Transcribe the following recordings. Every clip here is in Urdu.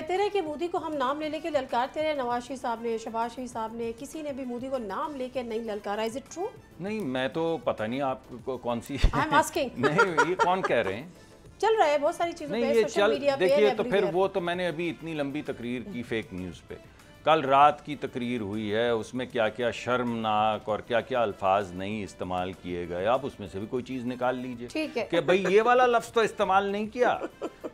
کہتے رہے کہ مودی کو ہم نام لے کے للکارتے رہے، نواز شریف صاحب نے، شہباز شریف صاحب نے، کسی نے بھی مودی کو نام لے کے نہیں للکارا. Is it true? نہیں، میں تو پتہ نہیں آپ کو کون سی نہیں، یہ کون کہہ رہے ہیں. چل رہا ہے بہت ساری چیزوں پہ، سوشل میڈیا پہ. دیکھیے تو پھر وہ تو میں نے ابھی اتنی لمبی تقریر کی فیک نیوز پہ، کل رات کی تقریر ہوئی ہے، اس میں کیا کیا شرمناک اور کیا کیا الفاظ نہیں استعمال کیے گئے. آپ اس میں سے بھی کوئی چیز نکال لیجئے کہ بھئی یہ والا لفظ تو استعمال نہیں کیا.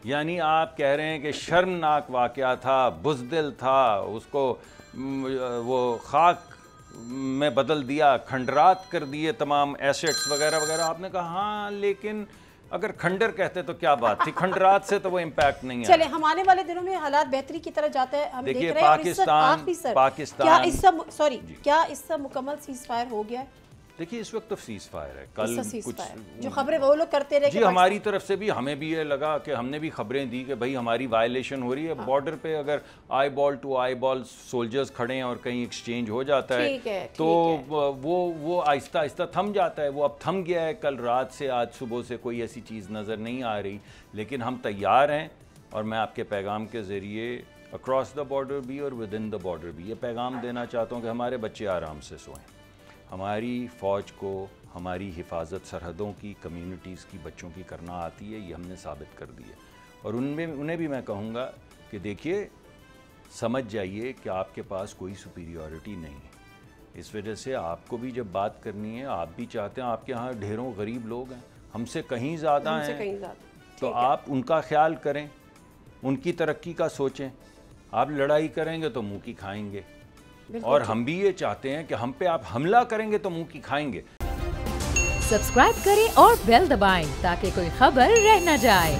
یعنی آپ کہہ رہے ہیں کہ شرمناک واقعہ تھا، بزدل تھا، اس کو وہ خاک میں بدل دیا، کھنڈرات کر دیے تمام ایسٹس وغیرہ وغیرہ. آپ نے کہا ہاں، لیکن اگر کھنڈر کہتے تو کیا بات تھی، کھنڈرات سے تو وہ امپیکٹ نہیں ہے. چلے ہم آنے والے دنوں میں حالات بہتری کی طرف جاتا ہے، ہم دیکھ رہے ہیں. پاکستان کیا اس سے مکمل سیز فائر ہو گیا ہے؟ دیکھیے اس وقت تو سیز فائر ہے. کل کچھ جو خبریں وہ لوگ کرتے رہے جی ہماری طرف سے بھی، ہمیں بھی یہ لگا کہ ہم نے بھی خبریں دی کہ بھئی ہماری وائلیشن ہو رہی ہے. بارڈر پہ اگر آئی بال ٹو آئی بال سولجرز کھڑے ہیں اور کہیں ایکسچینج ہو جاتا ہے تو وہ آہستہ آہستہ تھم جاتا ہے. وہ اب تھم گیا ہے. کل رات سے آج صبح سے کوئی ایسی چیز نظر نہیں آ رہی، لیکن ہم تیار ہیں. اور میں آپ کے پیغام کے ذریعے اکراس دا بارڈر بھی اور ود ان دا بارڈر بھی یہ پیغام دینا چاہتا ہوں کہ ہمارے بچے آرام سے سوئیں. ہماری فوج کو ہماری حفاظت سرحدوں کی، کمیونٹیز کی، بچوں کی کرنا آتی ہے، یہ ہم نے ثابت کر دی ہے. اور انہیں بھی میں کہوں گا کہ دیکھیے سمجھ جائیے کہ آپ کے پاس کوئی سپیریورٹی نہیں ہے. اس وجہ سے آپ کو بھی جب بات کرنی ہے، آپ بھی چاہتے ہیں، آپ کے ہاں ڈھیروں غریب لوگ ہیں، ہم سے کہیں زیادہ ہیں، تو آپ ان کا خیال کریں، ان کی ترقی کا سوچیں. آپ لڑائی کریں گے تو منہ کی کھائیں گے، اور ہم بھی یہ چاہتے ہیں کہ ہم پہ آپ حملہ کریں گے تو منہ کی کھائیں گے. سبسکرائب کریں اور بیل دبائیں تاکہ کوئی خبر رہ نہ جائے.